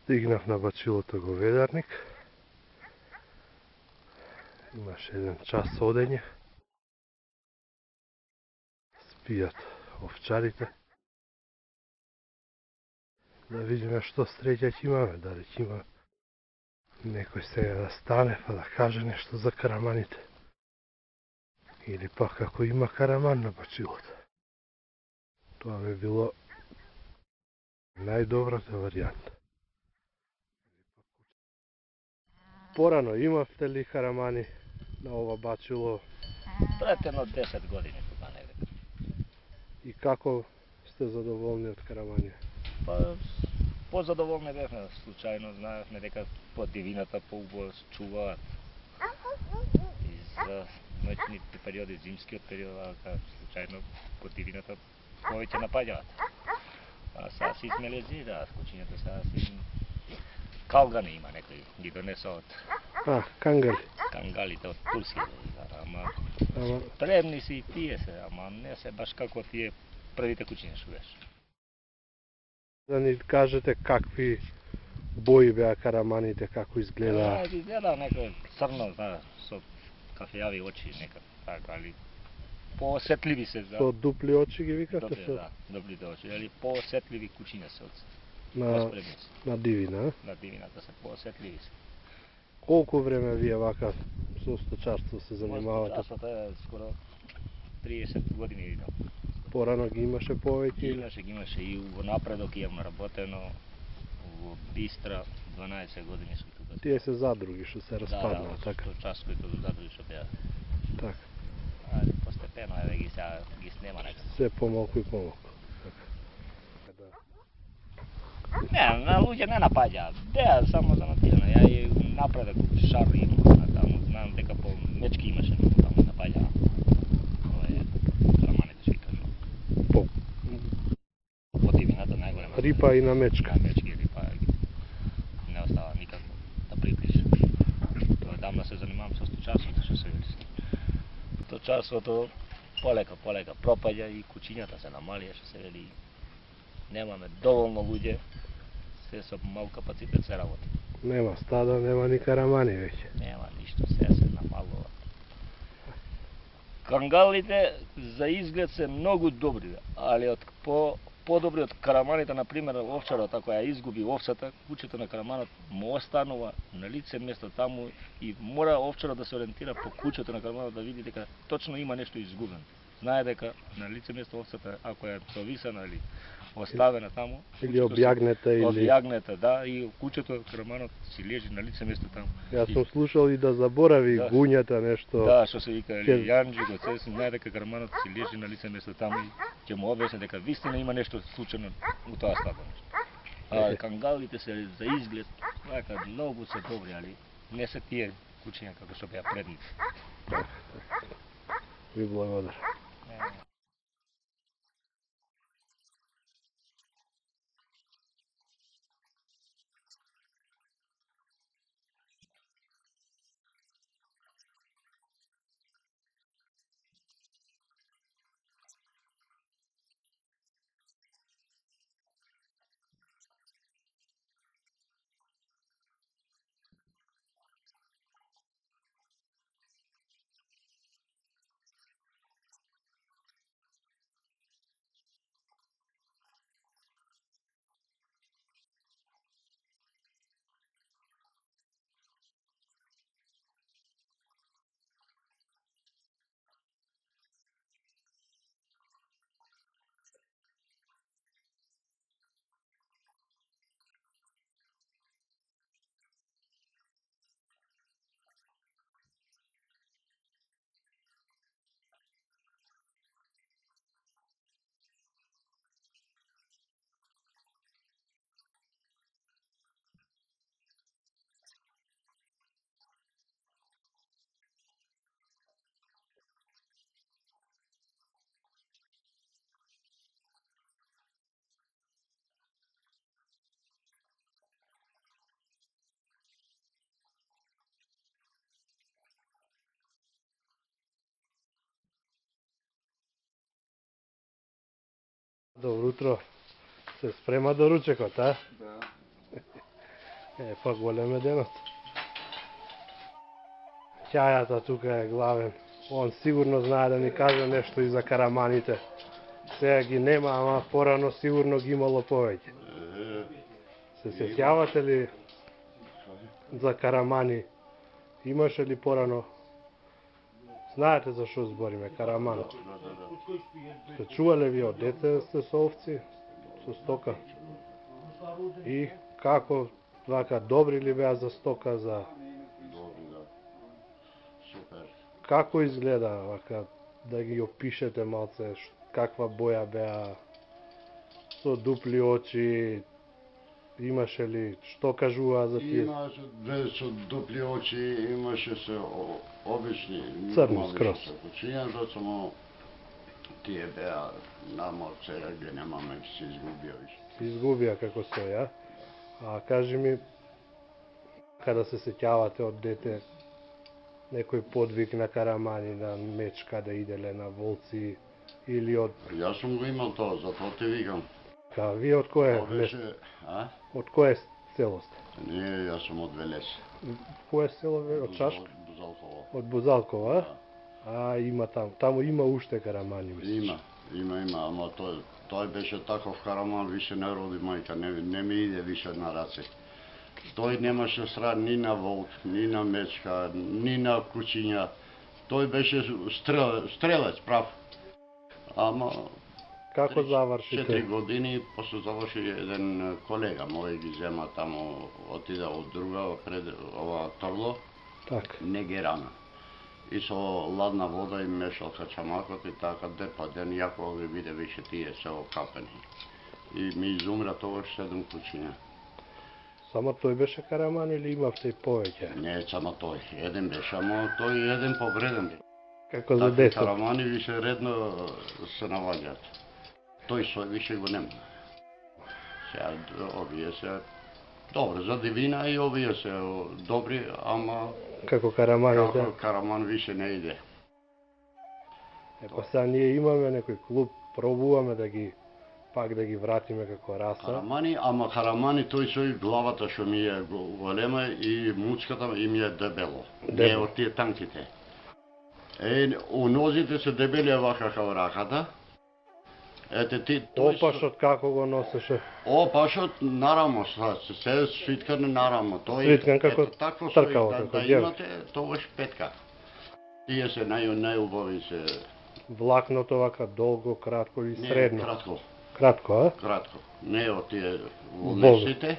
Стигнав на бачилото говедарник. Имаш 1 час одење. Спијат овчарите. Да видиме што среќа ќе имаме, дали ќе има некој сега да стане па да каже нешто за караманите. Или пак ако има караман на бачилото. Тоа би било најдобрата варијанта. Порано имавте ли карамани на ова бачило? Пред едно 10 години тука негде. И како сте задоволни од карамани? Па позадоволни бевме, случајно знаевме дека по дивината поубаво чуваат. И за ноќните периоди, зимскиот период, случајно по дивината повеќе напаѓаат. А сега се измелезираат кучињата, сега се калгани има некои, ги донесоот. Кангали. Кангалите од Турскија, ама премни си и тие се, ама не се баш како тие првите кучиња што беше. Да ни кажете какви бои беа караманите, како изгледаа? Изгледа некој црно, со кафејави очи, нека така, али поосетливи се за... Со дупли очи ги викате? Да, дуплите очи, али поосетливи кучиња се од на дивина? На дивината се поосетливи се. Колку време вие вака со сточарство се занимавате? Сточарството е скоро 30 години видам. Порано ги имаше повеќе? Ги имаше и во напредок имам работено, во Бистра 12 години сум тука. Тие се задруги што се распаднаа, така? Да, сточарските задруги што беа. Така. Али постепено еве ги снема некако. Се помалку и помалку. Не, на луѓе не напаѓаат. Беа само за натирано. Ја и напредок шар имам таму, знам дека по мечки имаше таму напаѓаа. По дивината најголема. Рипа и на мечка. На мечки рипа не остава никако да приближи. Тоа давно се занимавам со сточарството, што се вели. Сточарството полека пропаѓа и кучињата се намалија, што се вели. Немаме доволно луѓе, се со мал капацитет се работи. Нема стада, нема ни карамани веќе. Нема ништо, се намалува. Кангалите за изглед се многу добри, али од подобри од караманите, например, овчарот, ако ја изгуби овцата, кучето на караманот му останува на лице место таму и мора овчарот да се ориентира по кучето на караманот да види дека точно има нешто изгубено. Знае дека на лице место овцата, ако е провисана или оставена таму, или објагнета, да, и кучето караманот си лежи на лице место таму. Јас сум слушал и да заборави гуњата нешто. Да, што се вика или јанџи го се знае дека караманот си лежи на лице место таму и ќе му објасни дека вистина има нешто случајно у тоа стадо. А кангалите се за изглед вака многу се добри, али не се тие кучиња како што беа предните. Ви благодарам. Добро утро. Се спрема до ручекот, а? Да. Па голем е денот. Ќајата тука е главен. Он сигурно знае да ни каже нешто и за караманите. Сега ги нема, ама порано сигурно ги имало повеќе. Се сеќавате ли за карамани? Имаше ли порано? Знаете за што збориме, караман? Сте чувале ви од дете сте со овци, со стока? И како, вака, добри ли беа за стока, за... Добри, да. Супер. Како изгледа, вака, да ги опишете малце, каква боја беа, со дупли очи, имаше ли, што кажуваа за тие? Имаше две со дупли очи, имаше се обични. Црно скроз. Кучињата, само тие беа намалце, ги немаме, се изгубија више. Се изгубија како се, ја? А кажи ми, када се сеќавате од дете, некој подвиг на карамани, на мечка да иделе на волци, или од... Јас сум го имал тоа, затоа те викам. Вие од кое Тоа беше, а? Од кое село сте? Не, јас сум од Велес. Кое село ве? Од Шашка? Бузалково. Од Бузалкова, а? Има таму има уште карамани, мислиш? Има, ама тој беше таков караман, више не роди мајка, не ми иде више на раце. Тој немаше срад ни на волк, ни на мечка, ни на кучиња. Тој беше стрелец, прав. Ама Како завршите? 4 години, после заврши еден колега мој ги зема таму, отида од друга пред ова торло, Так. не ги рана. И со ладна вода им мешалка чамакот и така ден јако ги биде више тие се окапени. И ми изумра тогаш 7 кучиња. Само тој беше караман или имавте и повеќе? Не само тој, еден беше, ама тој еден повреден. Како за Такви 10? карамани више редно се наваѓаат. Тој сој више го нема. Сега овие се добре за дивина и овие се добри, ама Како караманите? како караман више не иде. Па сега ние имаме некој клуб, пробуваме да ги пак да ги вратиме како раса. Карамани, ама карамани тој сој главата што ми е голема и муцката им е дебело. Не од тие танките. Нозите се дебели вака како раката. Ете ти тој Опашот како го носеше? Опашот нарамо, се свиткан нарамо. Тој Свиткан како такво тркало, сој, како да ѓевче. имате, тогаш петка. Тие се најубави се. Влакното вака долго, кратко или Не, средно? кратко, Кратко, а? кратко. Не од тие волнесите,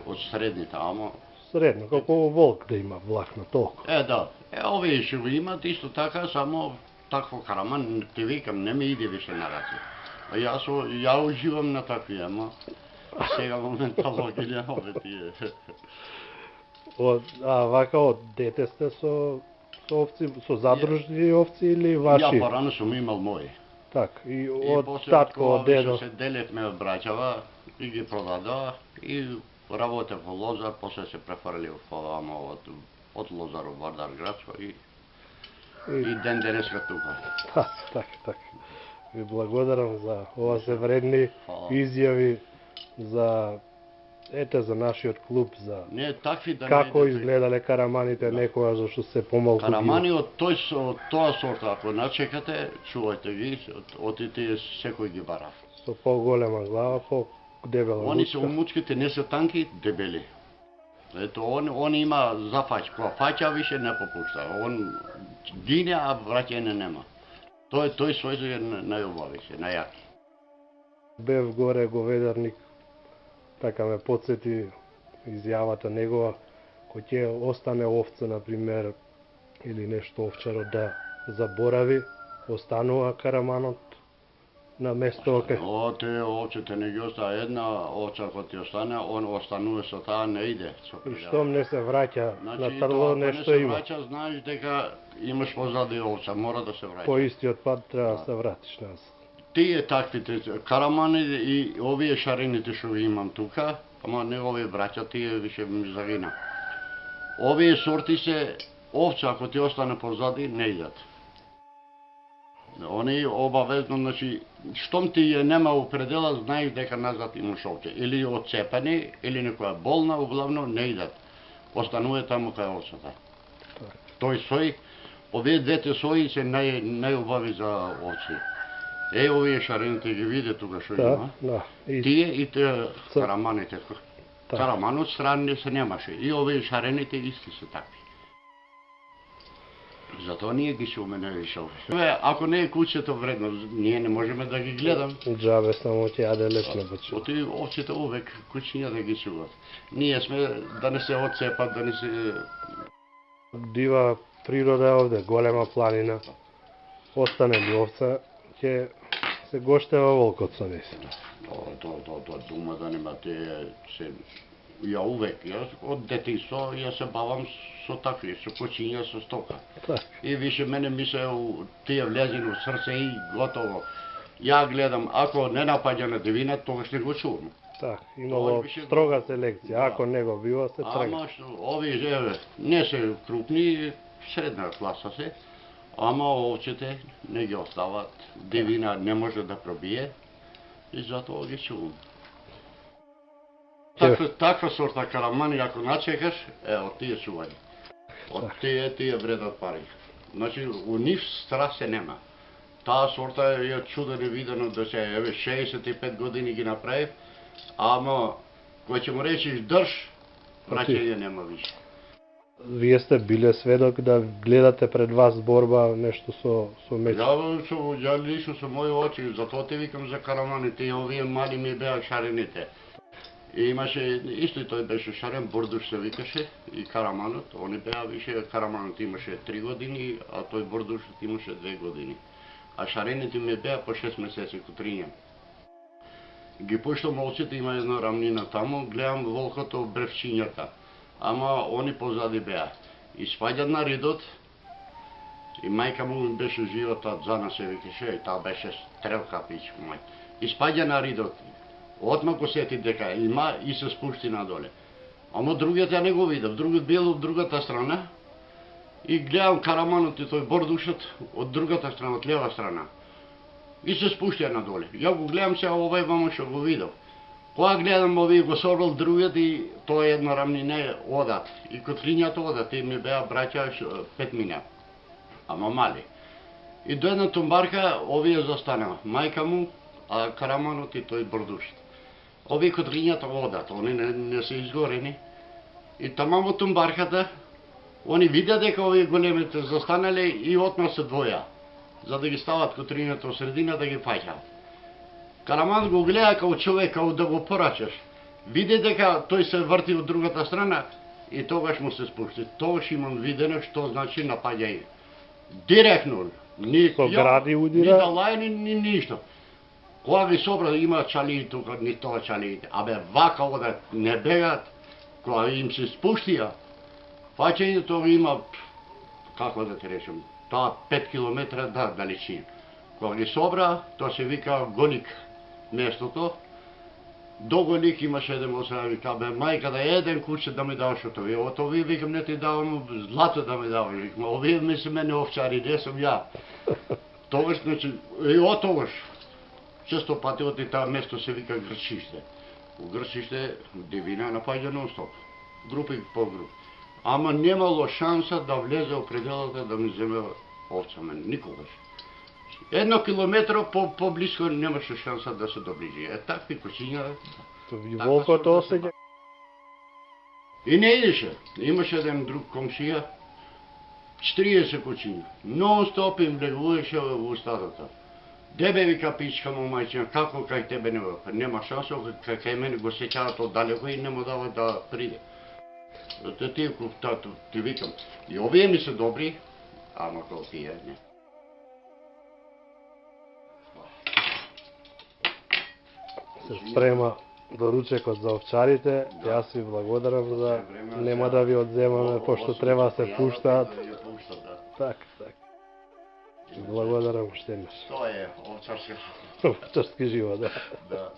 од средните, ама Средно, како волк да има влакно толку. да. Овие што го имат исто така, само такво караман, ти викам, не ми иде више на раце. А ја уживам на такви, ама сега моментално ги немаме тие. Вака од дете сте со овци, со задружни овци или ваши? Ја порано сум имал мои. Так, и И од после татко, тоа од дедо. више се делевме од браќава и ги продадоа и работев во Лозар, после се префрлив овamo од Лозар во Вардар Градско и ден денеска тука. Так. Ви благодарам за ова се вредни Фала. изјави за за нашиот клуб, за Не такви да како не изгледале караманите некоја зашто се помалку ги- Карамани од тоа сорта, ако начекате, чувајте ги, отите секој ги бара. со поголема глава, по-дебела Они се луска. умучките, не се танки, дебели. Ето, он има зафаќ, кога фаќа више не попушта. Он гине, а враќање нема. Тој сој е најубави се, најаки. Бев горе говедарник, така ме подсети изјавата негова, кој ќе остане овца, например, или нешто овчарот да заборави, останува караманот на место оке. Оте овците не ги остава една овца кој ти остане, он останува со таа не иде. И штом не се враќа на Значи, трло, ако нешто не се има. враќа, знаеш дека имаш позади овца, мора да се враќа. По истиот пат треба да се вратиш назад. Тие таквите карамани и овие шарените што ги имам тука, ама не овие браќа, тие више ми загина. Овие сорти се овца, ако ти остане позади, не идат. Они обавезно, значи, штом ти ја нема у предела, знаеш дека назад имаш овце. Или отцепани, или некоја болна, углавно не идат. Останува таму кај овцата. Тој сој, овие двете сои се најубави за овци. Овие шарените ги виде тука што има. Да. Тие и тие караманите. Караман од страни се немаше. И овие шарените исти се такви. Затоа ние ги шуме највише овие. Ако не е куќето вредно, ние не можеме да ги гледам. Джабе само ќе јаде лесно бачи. Оти овците увек куќиња да ги чуват. Ние сме да не се отцепат, да не се... Дива природа е овде, голема планина. Остане ли овца, ќе се гоштева волкот со низ. Тоа дума да нема те се... Ја увек, јас од детинство ја се бавам со такви, со кучиња, со стока. И више мене ми се тие влези во срце и готово. Ја гледам, ако не напаѓа на дивина, тогаш не го чувам. Так, имало строга селекција, ако не го бива, се трга. Ама што, овие не се крупни, средна класа се, ама овците не ги остават, дивина не може да пробие и затоа ги чувам. Таква сорта карамани, ако начекаш, од тие чување. Од тие вредат пари. Значи, у нив страх се нема. Таа сорта е чудо невидено да се, 65 години ги направив, ама, кој ќе му речиш држ, праќање нема више. Вие сте биле сведок да гледате пред вас борба, нешто со меч? Ја лично со мои очи, затоа те викам за караманите, и овие мали ми беа шарените. И имаше, исто и тој беше шарен, Бордуш се викаше, и караманот, они беа више, караманот имаше 3 години, а тој Бордушот имаше 2 години. А шарените ми беа по 6 месеци кутриња. Ги пуштам овците, има една рамнина таму, гледам волкото бревчињата, ама они позади беа. И спаѓа на ридот, и мајка му беше жива, таа Зана се викаше, и таа беше стрелка пич мај. И спаѓа на ридот. Одма го сети дека има и се спушти надоле. Ама другиот ја не го видав, другиот бил од другата страна и гледам караманот и тој Бордушот од другата страна, од лева страна. И се спуштија надоле. Ја го гледам се овој мамо што го видов. Кога гледам овој го сорвал другиот и тоа е една рамнина одат. И котрињата одат, и ми беа браќа 5 мина. Ама мали. И до една тумбарка овие застанаа. Мајка му, а караманот и тој Бордушот. Овие котрињата одат, они не се изгорени. И тамамо тумбарката, они видеа дека овие големите застанале и отма се двоја, за да ги стават котрињата во средина да ги фаќаат. Караман го гледа као човек, као да го порачаш. Виде дека тој се врти од другата страна и тогаш му се спушти. Тогаш имам видено што значи напаѓање. Директно, ни гради удира, ни да лај, ни ништо. Кога ги собра, има чалии тука, ни тоа чалиите. Абе, вака одат, не бегат, кога им се спуштија, фаќањето има, како да те речем, тоа 5 километра далечина. Кога ги собра, тоа се вика Голик местото. До Голик имаше еден осаа, вика, бе, мајка да еден куче да ми даваш од овие. Од овие, викам, не ти давам злато да ми даваш. Викам, овие ми се мене овчари, не сум ја. Тогаш, значи, и од тогаш, често пати од таа место се вика Грчиште. У Грчиште дивина напаѓа нон-стоп. Групи по групи. Ама немало шанса да влезе во пределата да ми земе овца мен. Никогаш. 1 километро по-близко немаше шанса да се доближи. Такви кучиња. Волкото осеќа. И не идеше. Имаше еден друг комшија, 40 кучиња. Нон-стоп им легуваше во устатата. Дебе вика пичка му мајчина, како кај тебе нема шанса, кај мене го сеќават од далеко и нема дава да приде. Ти викам, и овие ми се добри, ама као тие не. Се спрема доручекот за овчарите, јас ви благодарам за нема да ви одземаме, пошто треба да се пуштаат. Так. Благодарам уште еднаш. Тоа е овчарски. Овчарски живот, Да.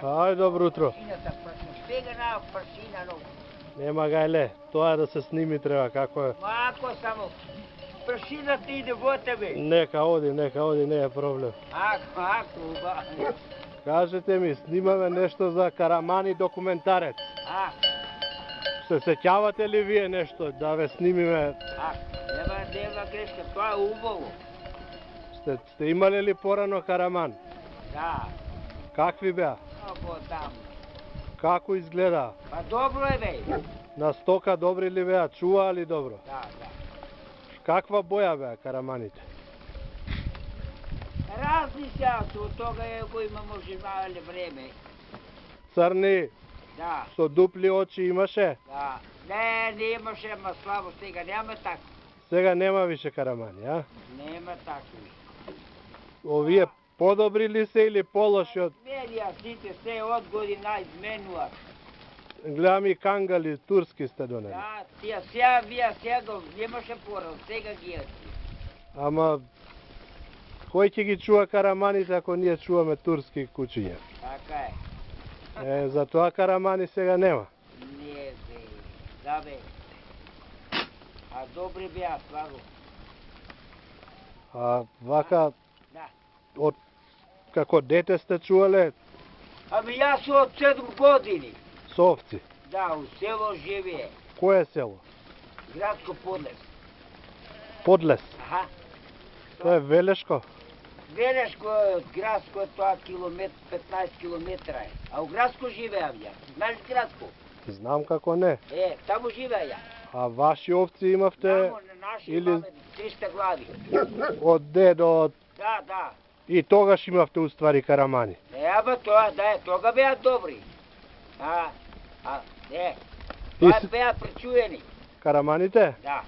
Ај, добро утро. Нема гајле, тоа да се сними треба, како е. Мако само, прашината иде во тебе. Нека оди, не е проблем. Ако, ба. Кажете ми, снимаме нешто за Карамани документарец. Се сеќавате ли вие нешто да ве снимиме? Нема грешка, тоа е убаво. Сте имале ли порано Караман? Да. Какви беа? Много там. Како изгледа? Па добро е, бе. На стока добри ли беа? Чуваа ли добро? Да. Каква боја беа Караманите? Разни сега, од тога е кој имамо живеале време. Црни? Да. Со дупли очи имаше? Да. Не имаше, ама слабо сега, нема тако. Сега нема више Карамани, а? Нема тако. Овие подобри ли се или полоши од... Менија сите се од година изменуваат. Гледам и кангали турски сте донели. Да, тие сега сега немаше порано, сега ги е. Ама кој ќе ги чува Караманите ако ние чуваме турски кучиња? Така е. Затоа Карамани сега нема. Не, бе. Да, бе. А добри беа, стварно. А вака, Да. од како дете сте чувале Ами јас сум од 7 години. совци? Да, у село живее. Кое село? Градско Подлес. Подлес. Аха. Тоа е Велешко. Велешко е од Градско, тоа 15 километра е. А у Градско живеам ја. Знаеш Градско? Знам како не. Таму живеа ја. А ваши овци имавте Таму на наши или имаме 300 глави. од дедо, од... Да. И тогаш имавте уствари Карамани. Ама тоа, тога беа добри. И Тоа беа пречуени. Караманите? Да.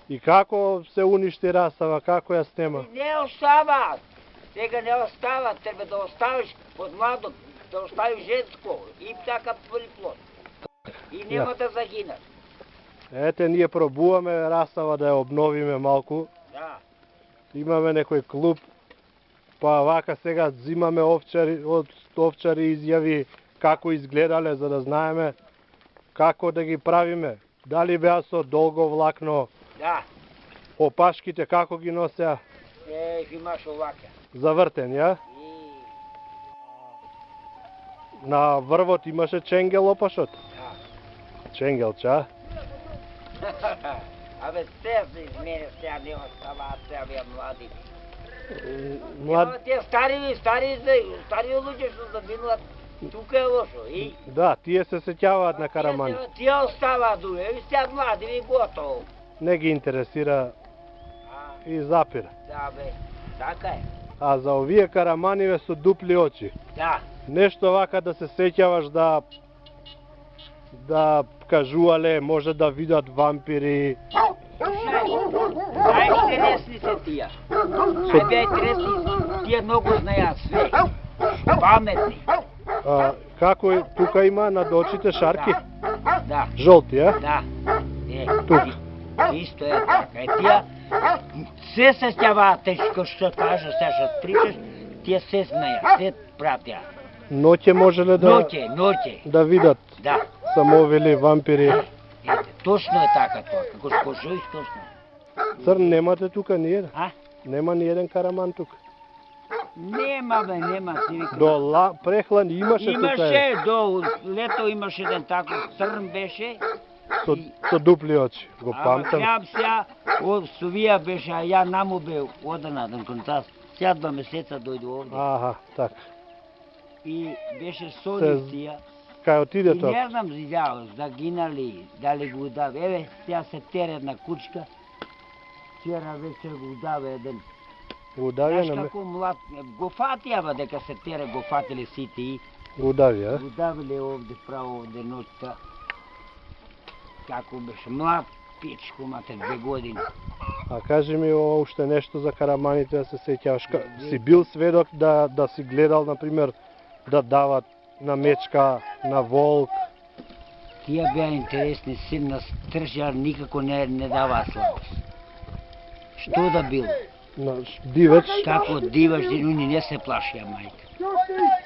И како се уништи растава, како ја снема? Не оставаат. Сега не оставаат, треба да оставиш под младок, да оставиш женско и така плод. И нема да загинат. Ете, ние пробуваме растава да ја обновиме малку. Да. Имаме некој клуб, па вака сега зимаме овчари, од овчари изјави како изгледале, за да знаеме како да ги правиме. Дали беа со долго влакно, Да. опашките како ги носеа, Имаш овака. завртен, ја? На врвот имаше ченгел опашот. Да. Ченгелча. Абе, те се измене, сега не оставаат, сега беа млади. Млад... Те стари луѓе што заминуваат, тука е лошо. И Да, тие се сеќаваат на Карамани. Тие оставаат уве, и сега млади ви готово. Не ги интересира и запира. Да, бе, така е. А за овие Караманиве со дупли очи, Да. нешто вака да се сеќаваш да кажувале, може да видат вампири. Најинтересни се тие. Најинтересни, тие многу знаат све. Паметни. Како е, тука има над очите шарки? Да. Жолти, а? Да. Тук. Исто е така. Тие се сеќаваат тешко што кажа, се што причаш, тие се знаат, се пратија. Ноќе можеле да Ноќе. да видат Да. самовили вампири. Точно е така тоа, како скажуваш точно. Црн немате тука ни еден? А? Нема ни еден Караман тука. Нема бе, нема си викам. До Прехлан имаше тука. Имаше, до лето имаше еден таков црн беше. Со дупли очи, го Ама памтам. гледам сега, од Сувија беше, а ја наму бе оденаден кон таз. Сега 2 месеца дојде овде. Аха, така. И беше сони тија. кај отиде И тоа? не знам ја, загинали, дали го удаве. Еве, сега се тере една кучка. Вчера вечер го удаве еден. Го удавија Знаеш на како млад, го фатија дека се тере, го фатили сите и Го удавија, го давиле овде, право овде ноќта. Како беше млад пичко, мате 2 години. А кажи ми уште нешто за караманите, да се сеќаваш. Си бил сведок да си гледал, например, да дават на мечка, на волк? Тие беа интересни, силна стржа, никако не дава слабост. Што да бил? На дивеч? Како диваш, они не се плашија, мајка.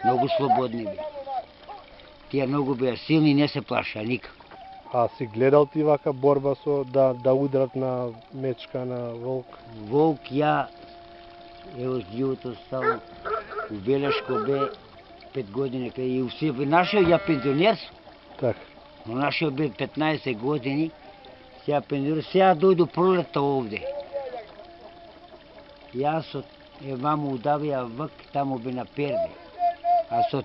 Многу слободни беа. Тие многу беа силни, не се плашија никако. А си гледал ти вака борба со да удрат на мечка, на волк? Волк ја, ево живото стало, у Велешко бе 5 години, и усе нашиот ја пензионер сум. Така. Но нашиот бе 15 години, сега пензионер, сега дојду пролета овде. Јас со мамо удавија вак, таму бе на Перде. А со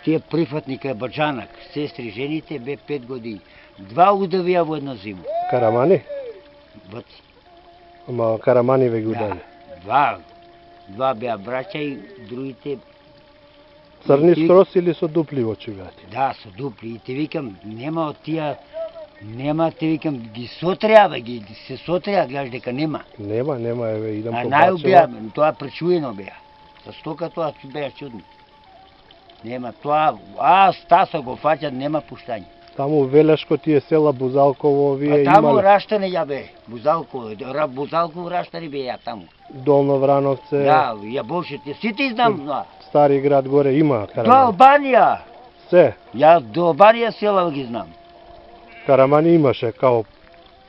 тие прифатни кај Баджанак, сестри жените, бе 5 години. 2 удавија во една зима. Карамани? Баци. Ама карамани ве ги Да, удави. два беа браќа и другите. Црни И- скрос или со дупли очи беа ти? Да, со дупли. И те викам, нема од тие, нема, те викам, ги сотреа, бе, ги се сотреа, гледаш дека нема. Нема, еве, идам А по нају беа, Бачева. тоа пречуено беа. Со стока тоа беа чудно. Нема тоа, Стасо го фаќат, нема пуштање. Таму Велешко тие села Бузалково, А вие таму имале Раштане ја бе, Бузалково Раштане бе ја таму. Долно Врановце, Да, ја Бошите, сите знам, да. Стари град горе има До карамани. Албанија, Се, ја до Албанија села ги знам. карамани имаше као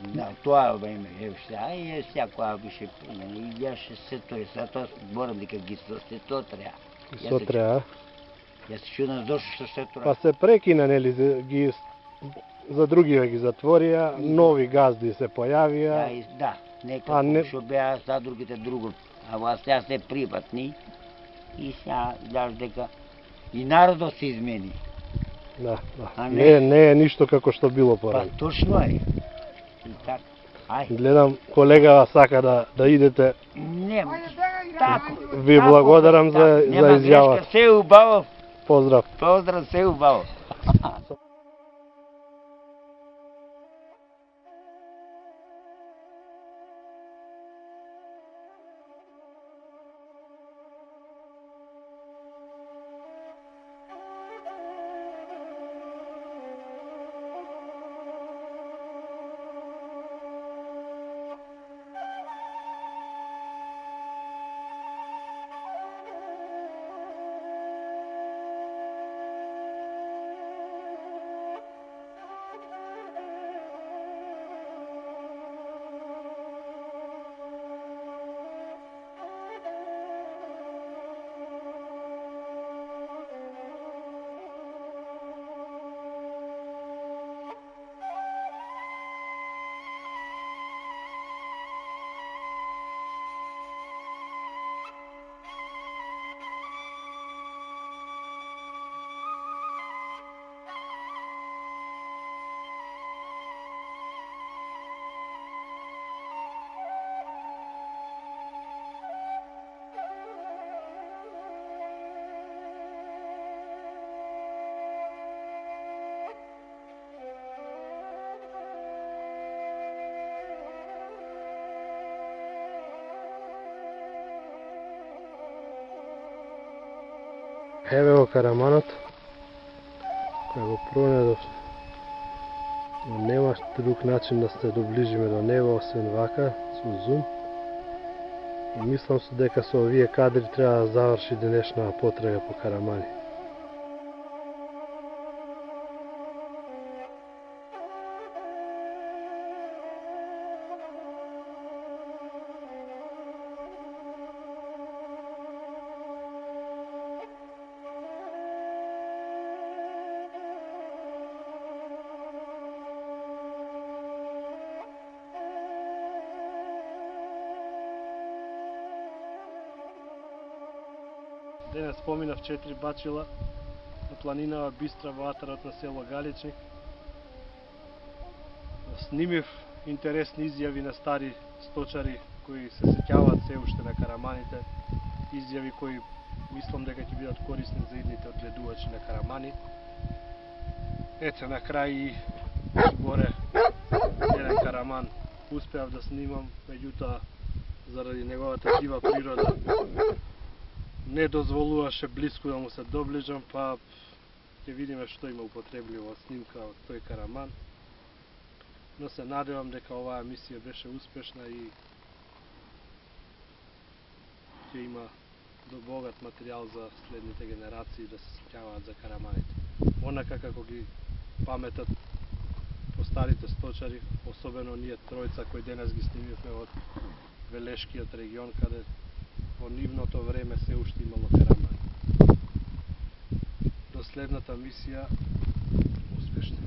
Да, тоа бе име, еве сега, и секоја беше, и јас се тоа, затоа морам дека ги се сотреа. сотреа. Јас се чудам зошто што се Па тоа. се прекина, нели, за другиве ги затворија, нови газди се појавија. Да, А некако не- што беа за другите друго. А во сега се приватни и сега гледаш дека и народот се измени. Да, А да. не- Не е ништо како што било Па порано. точно е. И така. Ај, Гледам колегава сака да идете. нема. Тако. Ви тако, благодарам тако. за Нема изјавата. грешка, се убаво. Поздрав. Поздрав, се убаво. Еве го караманот, кој го пронедов. Но нема друг начин да се доближиме до него, освен вака, со зум. И мислам се дека со овие кадри треба да заврши денешната потрага по карамани. Денес поминав 4 бачила на планинава Бистра во атарот на село Галичник. Снимив интересни изјави на стари сточари кои се сеќаваат се уште на караманите, изјави кои мислам дека ќе бидат корисни за идните одгледувачи на карамани. Ете, на крај и горе еден караман успеав да снимам, меѓутоа заради неговата дива природа не дозволуваше блиску да му се доближам, па ќе видиме што има употребливо снимка од тој караман. Но се надевам дека оваа мисија беше успешна и ќе има богат материјал за следните генерации да се сеќаваат за караманите. Онака како ги паметат по старите сточари, особено ние тројца кои денес ги снимивме од Велешкиот регион, каде во нивното време се уште имало карамани. До следната мисија, успешна.